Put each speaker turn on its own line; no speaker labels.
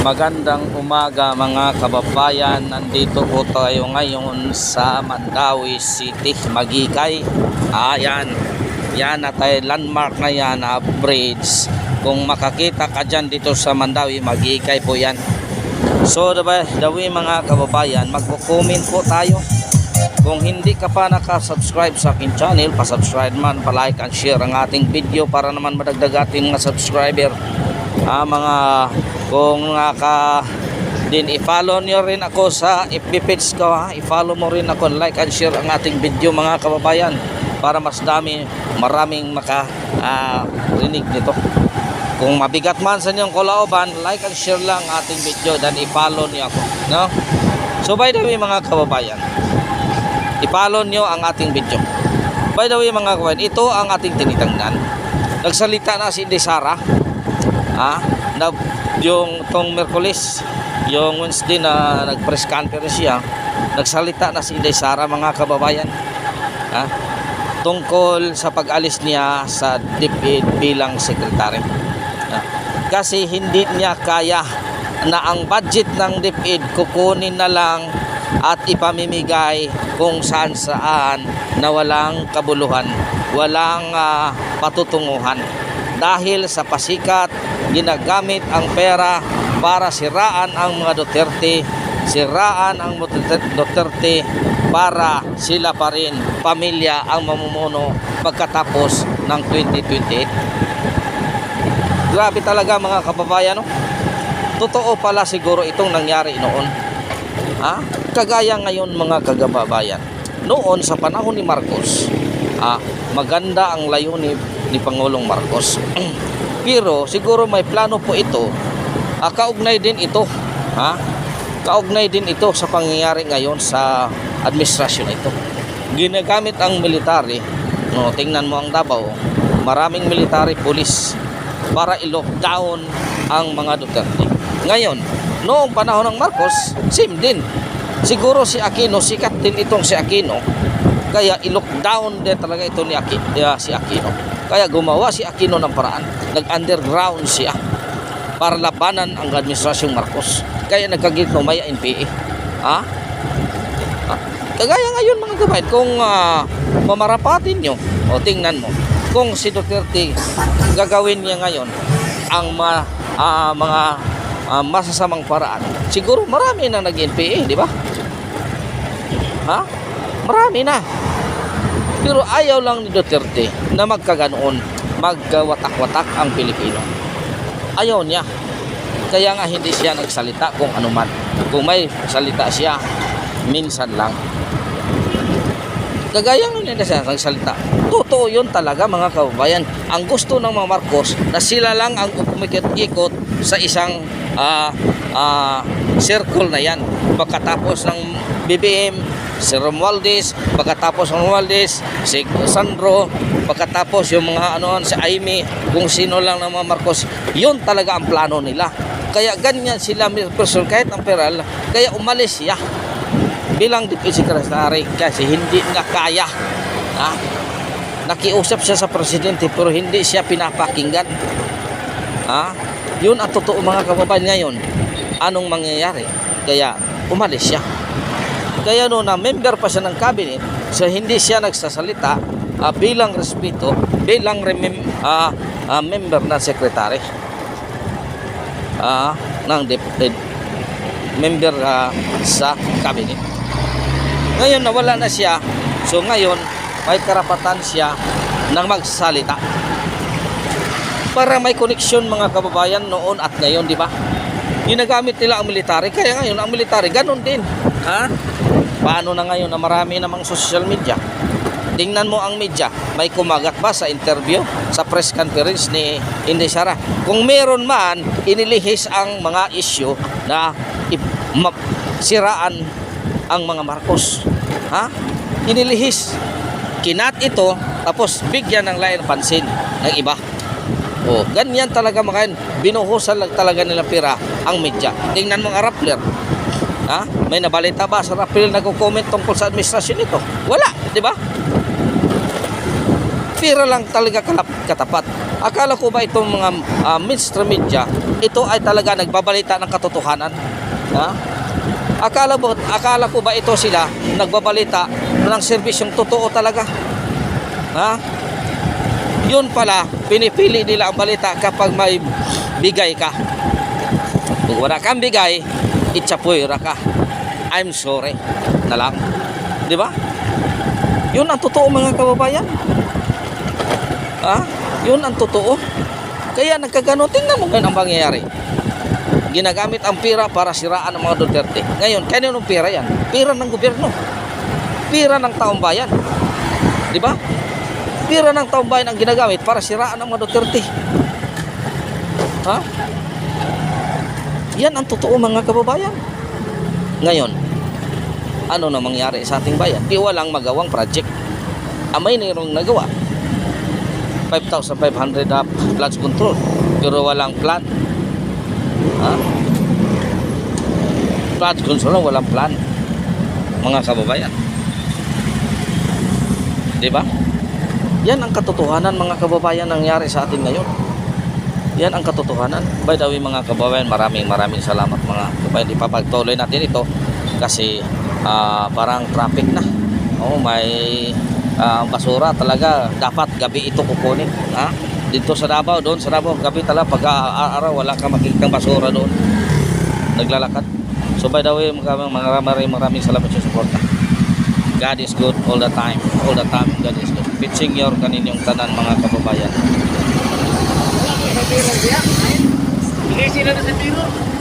Magandang umaga mga kababayan. Nandito po tayo ngayon sa Mandawi City, Magikay. Ayan, yan at ay landmark na yan na bridge. Kung makakita ka dyan dito sa Mandawi, Magikay po yan. So dawi mga kababayan, magpo-comment po tayo. Kung hindi ka pa nakasubscribe sa aking channel, pasubscribe man, palike and share ang ating video para naman madagdag ating mga subscriber. Kung din i-follow nyo rin ako sa FB page ko, i-follow mo rin ako, like and share ang ating video mga kababayan para mas maraming rinig nito. Kung mabigat man sa inyong kalooban, like and share lang ating video, dan i-follow niyo ako, no? So by the way mga kababayan, i-follow nyo ang ating video. By the way mga kababayan, ito ang ating tinitangnan. Nagsalita na si Inday Sara na yung tong Merkulis, yung Wednesday na nag-press conference siya, nagsalita na si Inday Sara mga kababayan tungkol sa pag-alis niya sa DepEd bilang sekretary. Kasi hindi niya kaya na ang budget ng DepEd kukunin na lang at ipamimigay kung saan na walang kabuluhan, walang patutunguhan. Dahil sa pasikat, ginagamit ang pera para siraan ang mga Duterte, siraan ang Duterte para sila pa rin, pamilya ang mamumuno pagkatapos ng 2028. Grabe talaga mga kababayan, no? Totoo pala siguro itong nangyari noon. Kagaya ngayon mga kababayan, noon sa panahon ni Marcos, maganda ang layunin ni Pangulong Marcos. Pero siguro may plano po ito, kaugnay din ito, kaugnay din ito sa pangyayari ngayon sa administrasyon ito. Ginagamit ang military, no, tingnan mo ang Davao, maraming military police para i-lockdown ang mga Duterte. Ngayon, noong panahon ng Marcos, same din. Siguro si Aquino, sikat din itong si Aquino, kaya i-lockdown din talaga ito si Aquino. Kaya gumawa si Aquino ng paraan, nag-underground siya para labanan ang administrasyong Marcos. Kaya nagkagitno may NPA. Kagaya ngayon mga kabayan, kung mamarapatin nyo, o tingnan mo, kung si Duterte gagawin niya ngayon ang mga masasamang paraan, siguro marami na nag-NPA, di ba? Marami na. Pero ayaw lang ni Duterte na magkaganoon, magwatak-watak ang Pilipino. Ayaw niya. Kaya nga hindi siya nagsalita kung ano man. Kung may salita siya, minsan lang. Kagaya nga niya siya nagsalita. Totoo yun talaga mga kababayan. Ang gusto ng mga Marcos na sila lang ang umikot-ikot sa isang circle na yan. Pagkatapos ng BBM, si Romualdez, pagkatapos ng Romualdez, si Sandro, pagkatapos yung mga si Aimee, kung sino lang ng mga Marcos, yun talaga ang plano nila. Kaya ganyan sila person, kahit ang peral, kaya umalis siya bilang Deputy Secretary kasi hindi na kaya. Nakiusap siya sa presidente pero hindi siya pinapakinggan. Yun ang totoo mga kababayan ngayon. Anong mangyayari? Kaya umalis siya. Kaya na member pa siya ng cabinet, so hindi siya nagsasalita bilang respeto, bilang member ng secretary ng DepEd, member sa cabinet. Ngayon nawala na siya, so ngayon may karapatan siya ng magsalita para may koneksyon mga kababayan noon at ngayon, di ba? Ginagamit nila ang military, kaya ngayon ang military ganun din. Paano na ngayon na marami namang social media? Tingnan mo ang media, may kumagat ba sa interview, sa press conference ni Inday Sara? Kung meron man, inilihis ang mga issue na siraan ang mga Marcos. Inilihis. Kinat ito, tapos bigyan ng lain pansin ng iba. Ganyan talaga mga binuhusan lang talaga nila pera ang media. Tingnan mo ang Rappler. May nabalita ba sa Rappler nagko-comment tungkol sa administrasyon nito? Wala, di ba? Pira lang talaga katapat. Akala ko ba itong mga mainstream media, ito ay talaga nagbabalita ng katotohanan? Ha? Akala ko ba ito sila nagbabalita ng serbisyong totoo talaga? Ha? Yun pala, pinipili nila ang balita kapag may bigay ka. Kung wala kang bigay, itsapuira ka. I'm sorry na lang. Di ba? Yun ang totoo mga kababayan. Ha? Yun ang totoo. Kaya nagkagano, tingnan mo ngayon ang pangyayari. Ginagamit ang pira para siraan ang mga Duterte. Ngayon, kaninong pira yan? Pira ng gobyerno. Pira ng taong bayan. Di ba? Pira ng taong bayan ang ginagamit para siraan ang mga Duterte. Ha? Yan ang totoo mga kababayan. Ngayon, ano na mangyari sa ating bayan? Di walang magawang project. Amay na yung nagawa. 5,500 flood control. Pero walang plan. Ha? Flood control, walang plan. Mga kababayan. Di ba? Yan ang katotohanan mga kababayan nangyari sa atin ngayon. Yan ang katotohanan. By the way mga kababayan, maraming salamat mga kababayan. Ipapagtuloy natin ito kasi parang traffic na. Oh, may basura talaga dapat gabi ito kukunin. Ha? Dito sa Davao, doon sa Davao, gabi talaga pag araw wala ka makikitang basura doon. Naglalakad. So by the way, maraming salamat sa suporta. God is good all the time. All the time, God is good. Pitching your kaninyong tanan mga kababayan.
Hindi sila na sa tiro.